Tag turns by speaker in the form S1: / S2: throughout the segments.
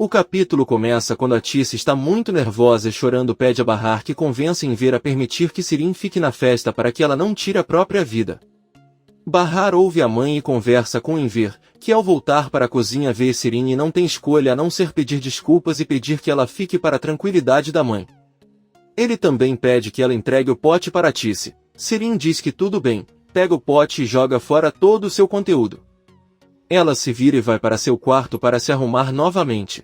S1: O capítulo começa quando a Tice está muito nervosa e chorando pede a Bahar que convença Enver a permitir que Sirin fique na festa para que ela não tire a própria vida. Bahar ouve a mãe e conversa com Enver, que ao voltar para a cozinha vê Sirin e não tem escolha a não ser pedir desculpas e pedir que ela fique para a tranquilidade da mãe. Ele também pede que ela entregue o pote para Tice. Sirin diz que tudo bem, pega o pote e joga fora todo o seu conteúdo. Ela se vira e vai para seu quarto para se arrumar novamente.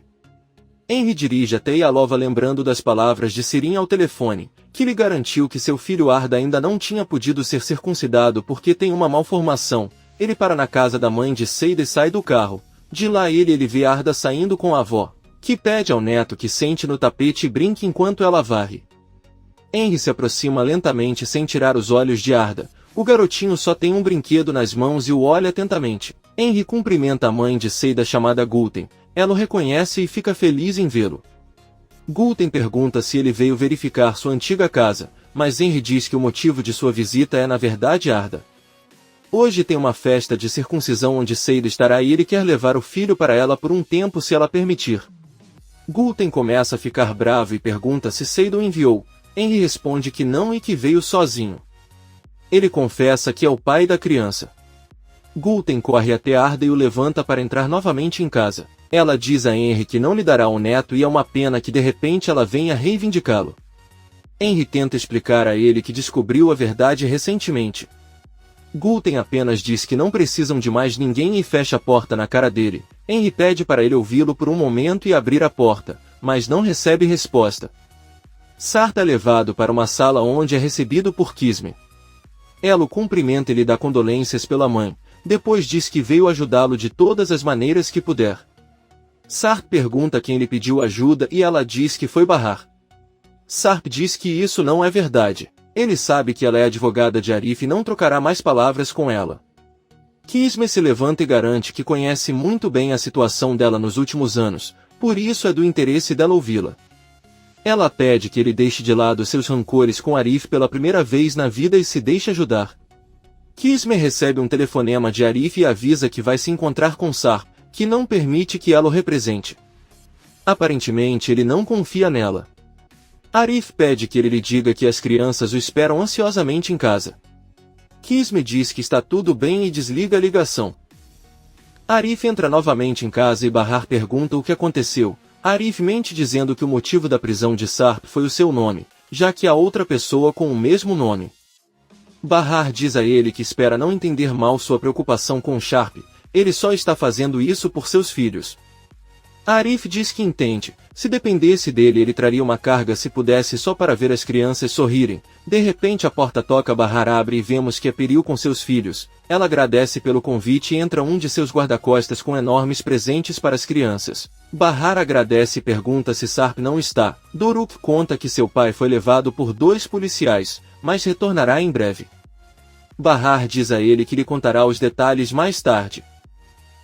S1: Henry dirige até Yalova lembrando das palavras de Sirin ao telefone, que lhe garantiu que seu filho Arda ainda não tinha podido ser circuncidado porque tem uma malformação. Ele para na casa da mãe de Seida e sai do carro. De lá ele vê Arda saindo com a avó, que pede ao neto que sente no tapete e brinque enquanto ela varre. Henry se aproxima lentamente sem tirar os olhos de Arda. O garotinho só tem um brinquedo nas mãos e o olha atentamente. Henry cumprimenta a mãe de Seida chamada Gulten. Ela o reconhece e fica feliz em vê-lo. Gulten pergunta se ele veio verificar sua antiga casa, mas Henry diz que o motivo de sua visita é na verdade Arda. Hoje tem uma festa de circuncisão onde Seida estará e ele quer levar o filho para ela por um tempo se ela permitir. Gulten começa a ficar bravo e pergunta se Seida o enviou. Henry responde que não e que veio sozinho. Ele confessa que é o pai da criança. Gulten corre até Arda e o levanta para entrar novamente em casa. Ela diz a Henry que não lhe dará o neto e é uma pena que de repente ela venha reivindicá-lo. Henry tenta explicar a ele que descobriu a verdade recentemente. Gulten apenas diz que não precisam de mais ninguém e fecha a porta na cara dele. Henry pede para ele ouvi-lo por um momento e abrir a porta, mas não recebe resposta. Sarth é levado para uma sala onde é recebido por Kismet. Ela o cumprimenta e lhe dá condolências pela mãe, depois diz que veio ajudá-lo de todas as maneiras que puder. Sarth pergunta quem lhe pediu ajuda e ela diz que foi Bahar. Sarth diz que isso não é verdade. Ele sabe que ela é advogada de Arif e não trocará mais palavras com ela. Kismet se levanta e garante que conhece muito bem a situação dela nos últimos anos, por isso é do interesse dela ouvi-la. Ela pede que ele deixe de lado seus rancores com Arif pela primeira vez na vida e se deixe ajudar. Kismet recebe um telefonema de Arif e avisa que vai se encontrar com Sarth, que não permite que ela o represente. Aparentemente ele não confia nela. Arif pede que ele lhe diga que as crianças o esperam ansiosamente em casa. Kismet diz que está tudo bem e desliga a ligação. Arif entra novamente em casa e Bahar pergunta o que aconteceu. Arif mente dizendo que o motivo da prisão de Sarp foi o seu nome, já que há outra pessoa com o mesmo nome. Bahar diz a ele que espera não entender mal sua preocupação com Sharp, ele só está fazendo isso por seus filhos. Arif diz que entende, se dependesse dele ele traria uma carga se pudesse só para ver as crianças sorrirem. De repente a porta toca, Bahar abre e vemos que é Peril com seus filhos. Ela agradece pelo convite e entra um de seus guarda-costas com enormes presentes para as crianças. Bahar agradece e pergunta se Sarp não está. Doruk conta que seu pai foi levado por 2 policiais, mas retornará em breve. Bahar diz a ele que lhe contará os detalhes mais tarde.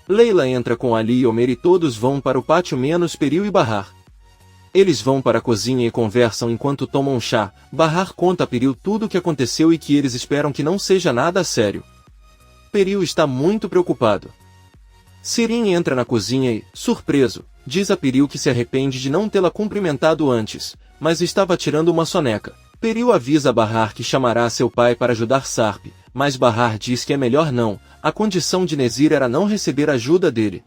S1: Leila entra com Ali e Omer e todos vão para o pátio menos Peril e Bahar. Eles vão para a cozinha e conversam enquanto tomam chá. Bahar conta a Peril tudo o que aconteceu e que eles esperam que não seja nada sério. Peril está muito preocupado. Sirin entra na cozinha e, surpreso, diz a Peril que se arrepende de não tê-la cumprimentado antes, mas estava tirando uma soneca. Peril avisa a Bahar que chamará seu pai para ajudar Sarp, mas Bahar diz que é melhor não, a condição de Nezir era não receber ajuda dele.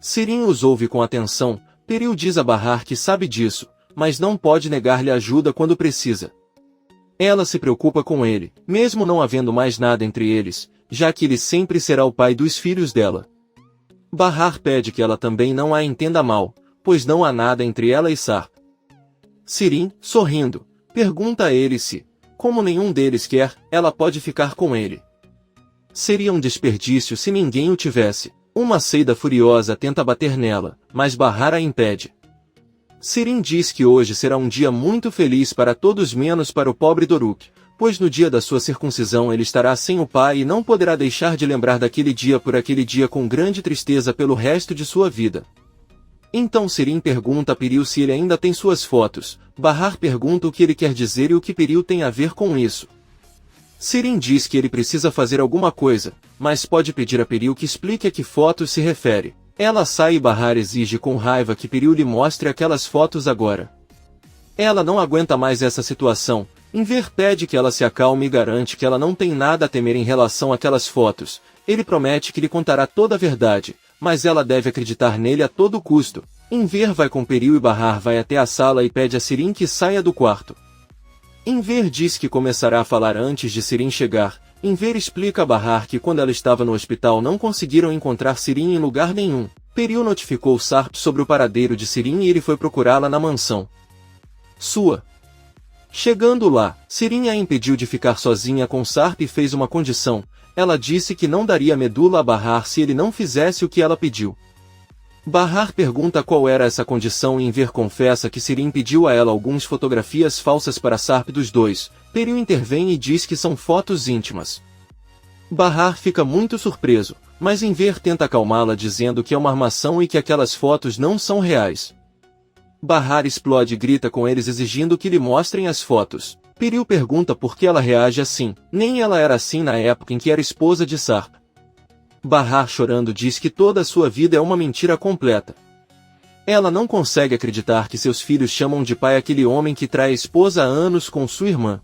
S1: Sirin os ouve com atenção. Peril diz a Bahar que sabe disso, mas não pode negar-lhe ajuda quando precisa. Ela se preocupa com ele, mesmo não havendo mais nada entre eles, já que ele sempre será o pai dos filhos dela. Bahar pede que ela também não a entenda mal, pois não há nada entre ela e Sarp. Sirin, sorrindo, pergunta a ele se, como nenhum deles quer, ela pode ficar com ele. Seria um desperdício se ninguém o tivesse. Uma Seida furiosa tenta bater nela, mas Bahar a impede. Sirin diz que hoje será um dia muito feliz para todos menos para o pobre Doruk, pois no dia da sua circuncisão ele estará sem o pai e não poderá deixar de lembrar daquele dia por aquele dia com grande tristeza pelo resto de sua vida. Então Sirin pergunta a Peril se ele ainda tem suas fotos. Bahar pergunta o que ele quer dizer e o que Peril tem a ver com isso. Sirin diz que ele precisa fazer alguma coisa, mas pode pedir a Peril que explique a que fotos se refere. Ela sai e Bahar exige com raiva que Piriu lhe mostre aquelas fotos agora. Ela não aguenta mais essa situação. Enver pede que ela se acalme e garante que ela não tem nada a temer em relação àquelas fotos. Ele promete que lhe contará toda a verdade, mas ela deve acreditar nele a todo custo. Enver vai com Piriu e Bahar vai até a sala e pede a Sirin que saia do quarto. Enver diz que começará a falar antes de Sirin chegar. Enver explica a Bahar que quando ela estava no hospital não conseguiram encontrar Sirin em lugar nenhum. Piriu notificou Sarp sobre o paradeiro de Sirin e ele foi procurá-la na mansão sua. Chegando lá, Sirin a impediu de ficar sozinha com Sarp e fez uma condição. Ela disse que não daria medula a Bahar se ele não fizesse o que ela pediu. Bahar pergunta qual era essa condição e Enver confessa que Sirin pediu a ela algumas fotografias falsas para Sarp dos dois. Piriu intervém e diz que são fotos íntimas. Bahar fica muito surpreso, mas Enver tenta acalmá-la dizendo que é uma armação e que aquelas fotos não são reais. Bahar explode e grita com eles exigindo que lhe mostrem as fotos. Piriu pergunta por que ela reage assim, nem ela era assim na época em que era esposa de Sarp. Bahar chorando diz que toda a sua vida é uma mentira completa. Ela não consegue acreditar que seus filhos chamam de pai aquele homem que trai a esposa há anos com sua irmã.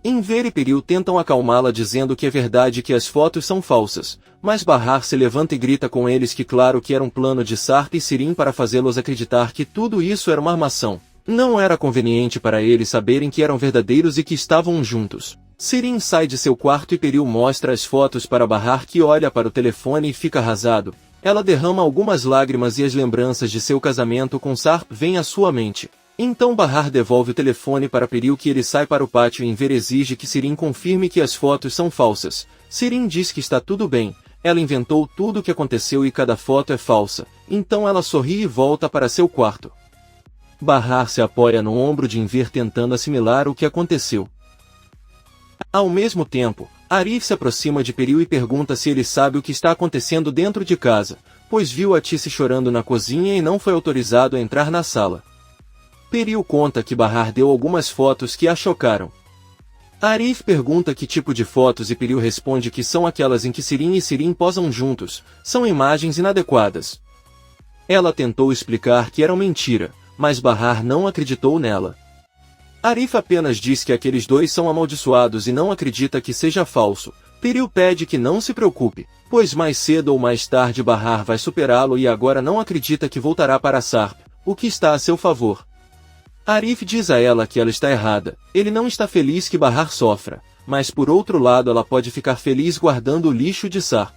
S1: Enver e Piriu tentam acalmá-la dizendo que é verdade que as fotos são falsas, mas Bahar se levanta e grita com eles que claro que era um plano de Sarp e Sirin para fazê-los acreditar que tudo isso era uma armação. Não era conveniente para eles saberem que eram verdadeiros e que estavam juntos. Sirin sai de seu quarto e Piriu mostra as fotos para Bahar que olha para o telefone e fica arrasado. Ela derrama algumas lágrimas e as lembranças de seu casamento com Sarp vêm à sua mente. Então Bahar devolve o telefone para Piriu que ele sai para o pátio e Enver exige que Sirin confirme que as fotos são falsas. Sirin diz que está tudo bem, ela inventou tudo o que aconteceu e cada foto é falsa, então ela sorri e volta para seu quarto. Bahar se apoia no ombro de Enver tentando assimilar o que aconteceu. Ao mesmo tempo, Arif se aproxima de Piriu e pergunta se ele sabe o que está acontecendo dentro de casa, pois viu a Tice chorando na cozinha e não foi autorizado a entrar na sala. Piriu conta que Bahar deu algumas fotos que a chocaram. Arif pergunta que tipo de fotos e Piriu responde que são aquelas em que Sirin e Sirin posam juntos, são imagens inadequadas. Ela tentou explicar que eram mentira, mas Bahar não acreditou nela. Arif apenas diz que aqueles dois são amaldiçoados e não acredita que seja falso. Piriu pede que não se preocupe, pois mais cedo ou mais tarde Bahar vai superá-lo e agora não acredita que voltará para Sarp, o que está a seu favor. Arif diz a ela que ela está errada, ele não está feliz que Bahar sofra, mas por outro lado ela pode ficar feliz guardando o lixo de Sarp.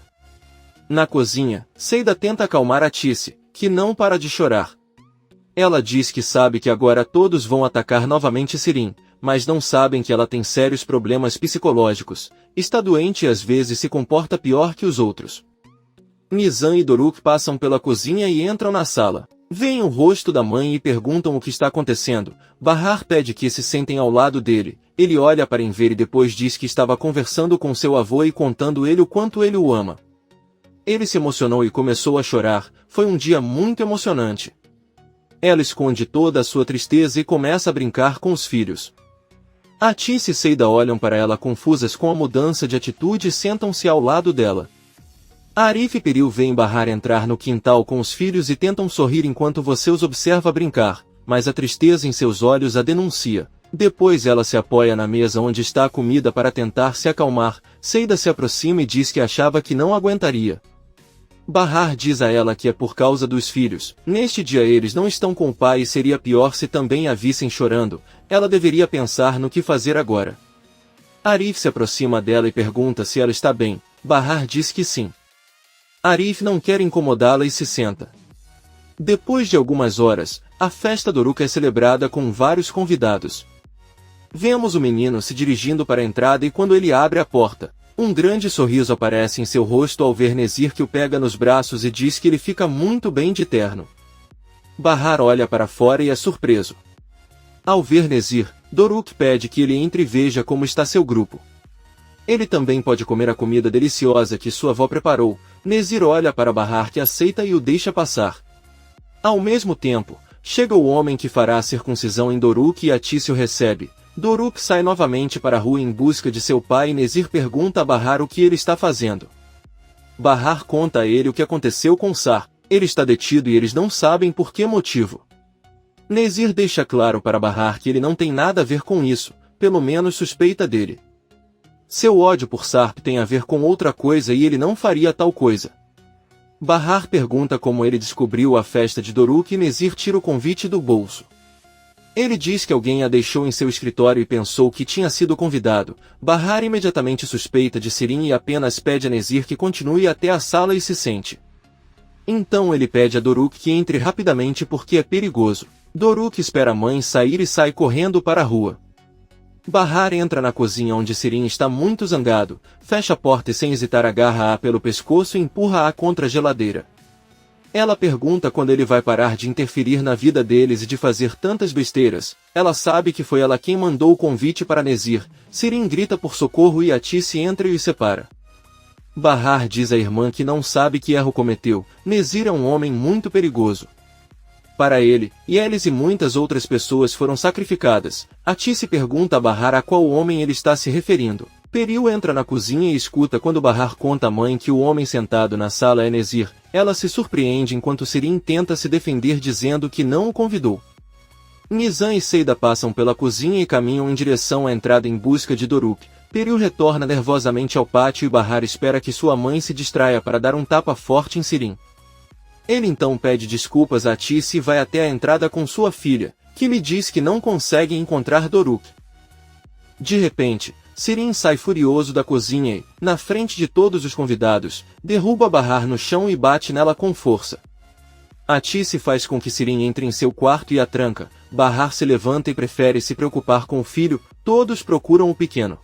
S1: Na cozinha, Seida tenta acalmar a Tice, que não para de chorar. Ela diz que sabe que agora todos vão atacar novamente Sirin, mas não sabem que ela tem sérios problemas psicológicos, está doente e às vezes se comporta pior que os outros. Nizam e Doruk passam pela cozinha e entram na sala. Veem o rosto da mãe e perguntam o que está acontecendo. Bahar pede que se sentem ao lado dele. Ele olha para Enver e depois diz que estava conversando com seu avô e contando ele o quanto ele o ama. Ele se emocionou e começou a chorar. Foi um dia muito emocionante. Ela esconde toda a sua tristeza e começa a brincar com os filhos. A Tice e Seida olham para ela confusas com a mudança de atitude e sentam-se ao lado dela. Arif e Piriu veem Bahar entrar no quintal com os filhos e tentam sorrir enquanto você os observa brincar, mas a tristeza em seus olhos a denuncia. Depois ela se apoia na mesa onde está a comida para tentar se acalmar. Seida se aproxima e diz que achava que não aguentaria. Bahar diz a ela que é por causa dos filhos. Neste dia eles não estão com o pai e seria pior se também a vissem chorando. Ela deveria pensar no que fazer agora. Arif se aproxima dela e pergunta se ela está bem. Bahar diz que sim. Arif não quer incomodá-la e se senta. Depois de algumas horas, a festa Doruk é celebrada com vários convidados. Vemos o menino se dirigindo para a entrada e quando ele abre a porta, um grande sorriso aparece em seu rosto ao ver Nezir que o pega nos braços e diz que ele fica muito bem de terno. Bahar olha para fora e é surpreso. Ao ver Nezir, Doruk pede que ele entre e veja como está seu grupo. Ele também pode comer a comida deliciosa que sua avó preparou. Nezir olha para Bahar que aceita e o deixa passar. Ao mesmo tempo, chega o homem que fará a circuncisão em Doruk e a Tice o recebe. Doruk sai novamente para a rua em busca de seu pai e Nezir pergunta a Bahar o que ele está fazendo. Bahar conta a ele o que aconteceu com Sar. Ele está detido e eles não sabem por que motivo. Nezir deixa claro para Bahar que ele não tem nada a ver com isso, pelo menos suspeita dele. Seu ódio por Sarp tem a ver com outra coisa e ele não faria tal coisa. Bahar pergunta como ele descobriu a festa de Doruk e Nezir tira o convite do bolso. Ele diz que alguém a deixou em seu escritório e pensou que tinha sido convidado. Bahar imediatamente suspeita de Sirin e apenas pede a Nezir que continue até a sala e se sente. Então ele pede a Doruk que entre rapidamente porque é perigoso. Doruk espera a mãe sair e sai correndo para a rua. Bahar entra na cozinha onde Sirin está muito zangado, fecha a porta e sem hesitar agarra-a pelo pescoço e empurra-a contra a geladeira. Ela pergunta quando ele vai parar de interferir na vida deles e de fazer tantas besteiras. Ela sabe que foi ela quem mandou o convite para Nezir. Sirin grita por socorro e Atice entra e os separa. Bahar diz à irmã que não sabe que erro cometeu. Nezir é um homem muito perigoso. Para ele, Yelis e muitas outras pessoas foram sacrificadas. Atice pergunta a Bahar a qual homem ele está se referindo. Peril entra na cozinha e escuta quando Bahar conta à mãe que o homem sentado na sala é Nezir. Ela se surpreende enquanto Sirin tenta se defender dizendo que não o convidou. Nizam e Seida passam pela cozinha e caminham em direção à entrada em busca de Doruk. Peril retorna nervosamente ao pátio e Bahar espera que sua mãe se distraia para dar um tapa forte em Sirin. Ele então pede desculpas a Atice e vai até a entrada com sua filha, que lhe diz que não consegue encontrar Doruk. De repente, Sirin sai furioso da cozinha e, na frente de todos os convidados, derruba Bahar no chão e bate nela com força. Atice faz com que Sirin entre em seu quarto e a tranca. Bahar se levanta e prefere se preocupar com o filho. Todos procuram o pequeno.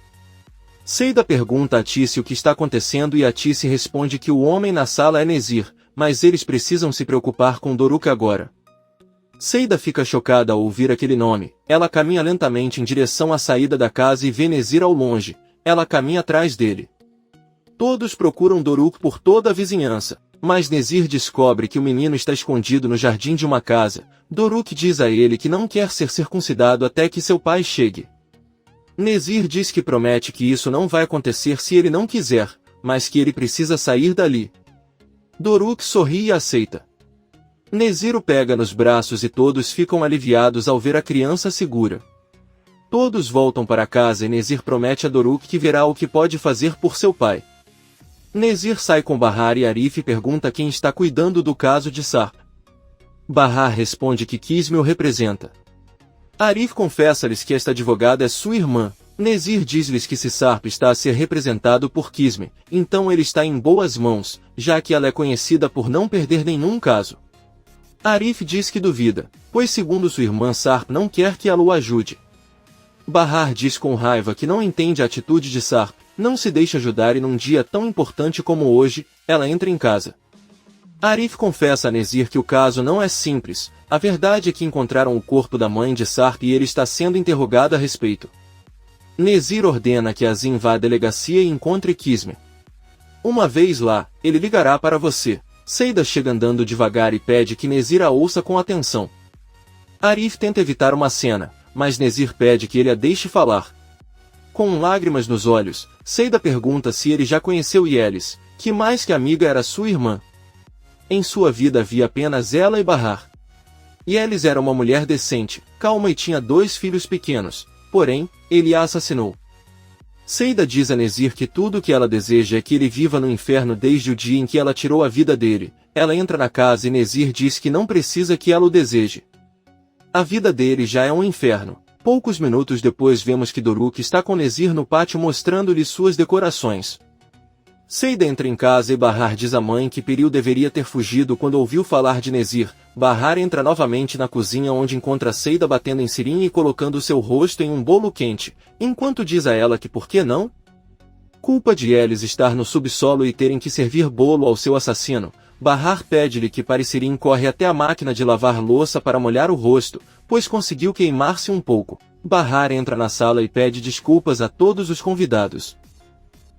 S1: Seida pergunta a Atice o que está acontecendo e Atice responde que o homem na sala é Nezir, mas eles precisam se preocupar com Doruk agora. Seida fica chocada ao ouvir aquele nome. Ela caminha lentamente em direção à saída da casa e vê Nezir ao longe. Ela caminha atrás dele. Todos procuram Doruk por toda a vizinhança, mas Nezir descobre que o menino está escondido no jardim de uma casa. Doruk diz a ele que não quer ser circuncidado até que seu pai chegue. Nezir diz que promete que isso não vai acontecer se ele não quiser, mas que ele precisa sair dali. Doruk sorri e aceita. Nezir o pega nos braços e todos ficam aliviados ao ver a criança segura. Todos voltam para casa e Nezir promete a Doruk que verá o que pode fazer por seu pai. Nezir sai com Bahar e Arif e pergunta quem está cuidando do caso de Sarp. Bahar responde que Kisme o representa. Arif confessa-lhes que esta advogada é sua irmã. Nezir diz-lhes que se Sarp está a ser representado por Kisme, então ele está em boas mãos, já que ela é conhecida por não perder nenhum caso. Arif diz que duvida, pois segundo sua irmã Sarp não quer que ela o ajude. Bahar diz com raiva que não entende a atitude de Sarp, não se deixa ajudar e num dia tão importante como hoje, ela entra em casa. Arif confessa a Nezir que o caso não é simples, a verdade é que encontraram o corpo da mãe de Sarp e ele está sendo interrogado a respeito. Nezir ordena que Azim vá à delegacia e encontre Kisme. Uma vez lá, ele ligará para você. Seida chega andando devagar e pede que Nezir a ouça com atenção. Arif tenta evitar uma cena, mas Nezir pede que ele a deixe falar. Com lágrimas nos olhos, Seida pergunta se ele já conheceu Yelis, que mais que amiga era sua irmã. Em sua vida havia apenas ela e Bahar. Yelis era uma mulher decente, calma e tinha 2 filhos pequenos, porém, ele a assassinou. Seida diz a Nezir que tudo o que ela deseja é que ele viva no inferno desde o dia em que ela tirou a vida dele. Ela entra na casa e Nezir diz que não precisa que ela o deseje. A vida dele já é um inferno. Poucos minutos depois vemos que Doruk está com Nezir no pátio mostrando-lhe suas decorações. Seida entra em casa e Bahar diz à mãe que Peril deveria ter fugido quando ouviu falar de Nezir. Bahar entra novamente na cozinha onde encontra Seida batendo em Sirin e colocando seu rosto em um bolo quente, enquanto diz a ela que por que não? Culpa de Yelis estar no subsolo e terem que servir bolo ao seu assassino. Bahar pede-lhe que pare. Sirin corre até a máquina de lavar louça para molhar o rosto, pois conseguiu queimar-se um pouco. Bahar entra na sala e pede desculpas a todos os convidados.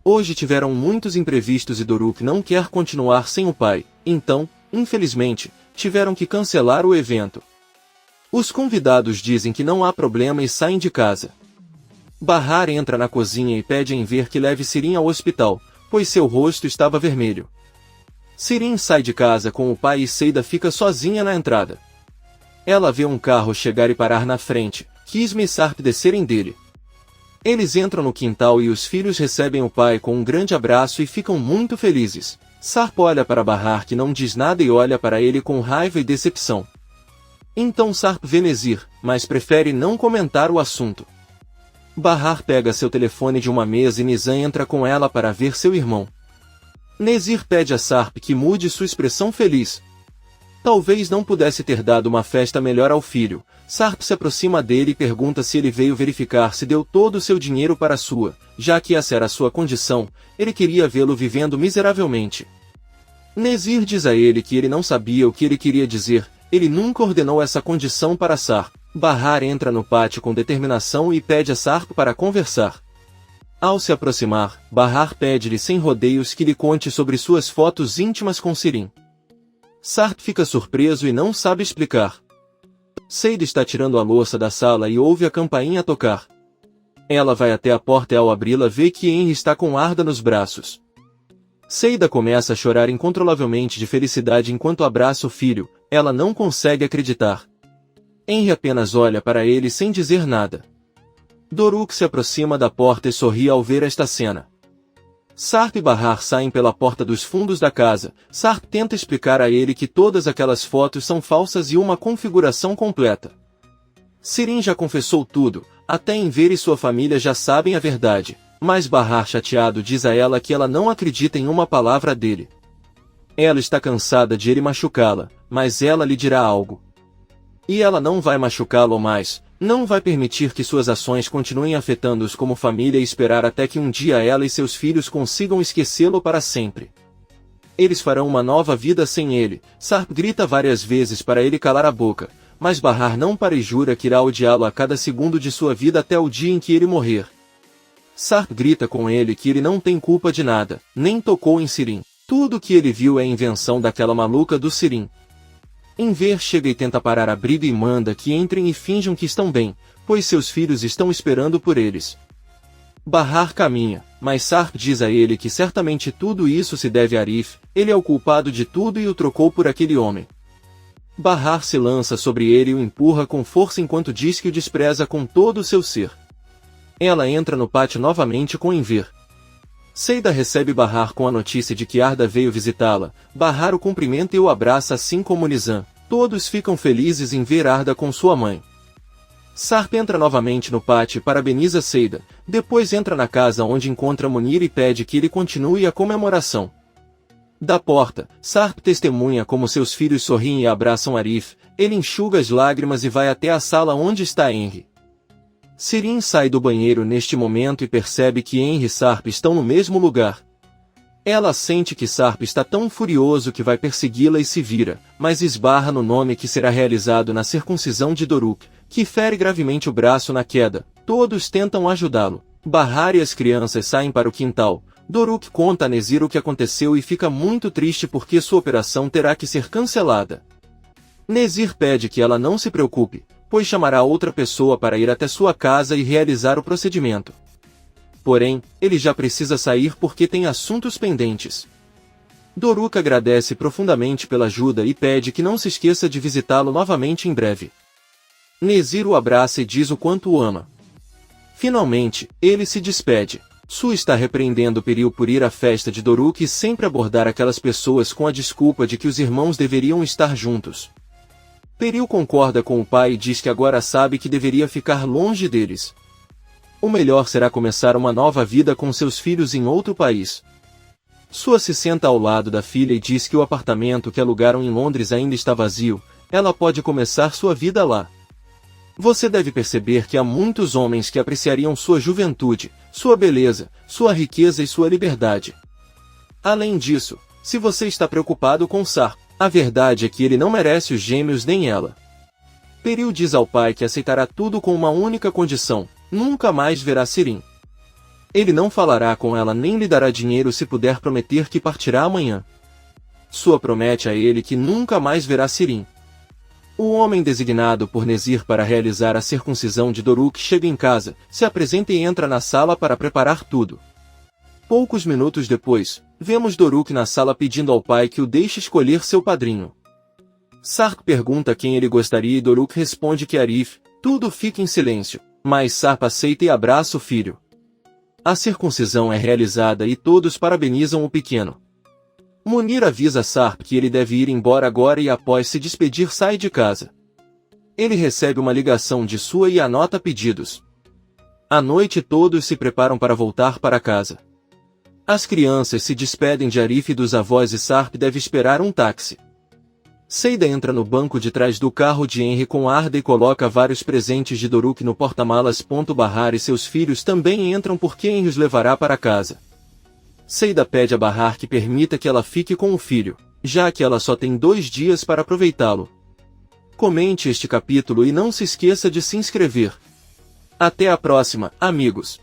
S1: Hoje tiveram muitos imprevistos e Doruk não quer continuar sem o pai, então, infelizmente, tiveram que cancelar o evento. Os convidados dizem que não há problema e saem de casa. Bahar entra na cozinha e pede a Enver que leve Sirin ao hospital, pois seu rosto estava vermelho. Sirin sai de casa com o pai e Seida fica sozinha na entrada. Ela vê um carro chegar e parar na frente, Kisme e Sarp descerem dele. Eles entram no quintal e os filhos recebem o pai com um grande abraço e ficam muito felizes. Sarp olha para Bahar, que não diz nada, e olha para ele com raiva e decepção. Então Sarp vê Nezir, mas prefere não comentar o assunto. Bahar pega seu telefone de uma mesa e Nizam entra com ela para ver seu irmão. Nezir pede a Sarp que mude sua expressão feliz. Talvez não pudesse ter dado uma festa melhor ao filho. Sarp se aproxima dele e pergunta se ele veio verificar se deu todo o seu dinheiro para sua, já que essa era sua condição, ele queria vê-lo vivendo miseravelmente. Nezir diz a ele que ele não sabia o que ele queria dizer, ele nunca ordenou essa condição para Sarp. Bahar entra no pátio com determinação e pede a Sarp para conversar. Ao se aproximar, Bahar pede-lhe sem rodeios que lhe conte sobre suas fotos íntimas com Sirin. Sarp fica surpreso e não sabe explicar. Seida está tirando a louça da sala e ouve a campainha tocar. Ela vai até a porta e ao abri-la vê que Henry está com Arda nos braços. Seida começa a chorar incontrolavelmente de felicidade enquanto abraça o filho, ela não consegue acreditar. Henry apenas olha para ele sem dizer nada. Doruk se aproxima da porta e sorri ao ver esta cena. Sarp e Bahar saem pela porta dos fundos da casa. Sarp tenta explicar a ele que todas aquelas fotos são falsas e uma configuração completa. Sirin já confessou tudo, até Enver e sua família já sabem a verdade, mas Bahar, chateado, diz a ela que ela não acredita em uma palavra dele. Ela está cansada de ele machucá-la, mas ela lhe dirá algo. E ela não vai machucá-lo mais, não vai permitir que suas ações continuem afetando-os como família e esperar até que um dia ela e seus filhos consigam esquecê-lo para sempre. Eles farão uma nova vida sem ele. Sarp grita várias vezes para ele calar a boca, mas Bahar não para e jura que irá odiá-lo a cada segundo de sua vida até o dia em que ele morrer. Sarp grita com ele que ele não tem culpa de nada, nem tocou em Sirin. Tudo que ele viu é a invenção daquela maluca do Sirin. Enver chega e tenta parar a briga e manda que entrem e finjam que estão bem, pois seus filhos estão esperando por eles. Bahar caminha, mas Sarp diz a ele que certamente tudo isso se deve a Arif, ele é o culpado de tudo e o trocou por aquele homem. Bahar se lança sobre ele e o empurra com força enquanto diz que o despreza com todo o seu ser. Ela entra no pátio novamente com Enver. Seida recebe Bahar com a notícia de que Arda veio visitá-la. Bahar o cumprimenta e o abraça assim como Nizam. Todos ficam felizes em ver Arda com sua mãe. Sarp entra novamente no pátio e parabeniza Seida. Depois entra na casa onde encontra Munir e pede que ele continue a comemoração. Da porta, Sarp testemunha como seus filhos sorriem e abraçam Arif. Ele enxuga as lágrimas e vai até a sala onde está Henry. Sirin sai do banheiro neste momento e percebe que Henry e Sarp estão no mesmo lugar. Ela sente que Sarp está tão furioso que vai persegui-la e se vira, mas esbarra no nome que será realizado na circuncisão de Doruk, que fere gravemente o braço na queda. Todos tentam ajudá-lo. Bahar e as crianças saem para o quintal. Doruk conta a Nezir o que aconteceu e fica muito triste porque sua operação terá que ser cancelada. Nezir pede que ela não se preocupe, pois chamará outra pessoa para ir até sua casa e realizar o procedimento. Porém, ele já precisa sair porque tem assuntos pendentes. Doruk agradece profundamente pela ajuda e pede que não se esqueça de visitá-lo novamente em breve. Nezir o abraça e diz o quanto o ama. Finalmente, ele se despede. Su está repreendendo Peril por ir à festa de Doruk e sempre abordar aquelas pessoas com a desculpa de que os irmãos deveriam estar juntos. Peril concorda com o pai e diz que agora sabe que deveria ficar longe deles. O melhor será começar uma nova vida com seus filhos em outro país. Sua se senta ao lado da filha e diz que o apartamento que alugaram em Londres ainda está vazio, ela pode começar sua vida lá. Você deve perceber que há muitos homens que apreciariam sua juventude, sua beleza, sua riqueza e sua liberdade. Além disso, se você está preocupado com Sarp, a verdade é que ele não merece os gêmeos nem ela. Peril diz ao pai que aceitará tudo com uma única condição: nunca mais verá Sirin. Ele não falará com ela nem lhe dará dinheiro se puder prometer que partirá amanhã. Sua promete a ele que nunca mais verá Sirin. O homem designado por Nezir para realizar a circuncisão de Doruk chega em casa, se apresenta e entra na sala para preparar tudo. Poucos minutos depois, Vemos Doruk na sala pedindo ao pai que o deixe escolher seu padrinho. Sarp pergunta quem ele gostaria e Doruk responde que Arif. Tudo fica em silêncio, mas Sarp aceita e abraça o filho. A circuncisão é realizada e todos parabenizam o pequeno. Munir avisa Sarp que ele deve ir embora agora e após se despedir sai de casa. Ele recebe uma ligação de sua e anota pedidos. À noite todos se preparam para voltar para casa. As crianças se despedem de Arif e dos avós e Sarp deve esperar um táxi. Seida entra no banco de trás do carro de Henry com Arda e coloca vários presentes de Doruk no porta-malas. Bahar e seus filhos também entram porque Henry os levará para casa. Seida pede a Bahar que permita que ela fique com o filho, já que ela só tem 2 dias para aproveitá-lo. Comente este capítulo e não se esqueça de se inscrever. Até a próxima, amigos!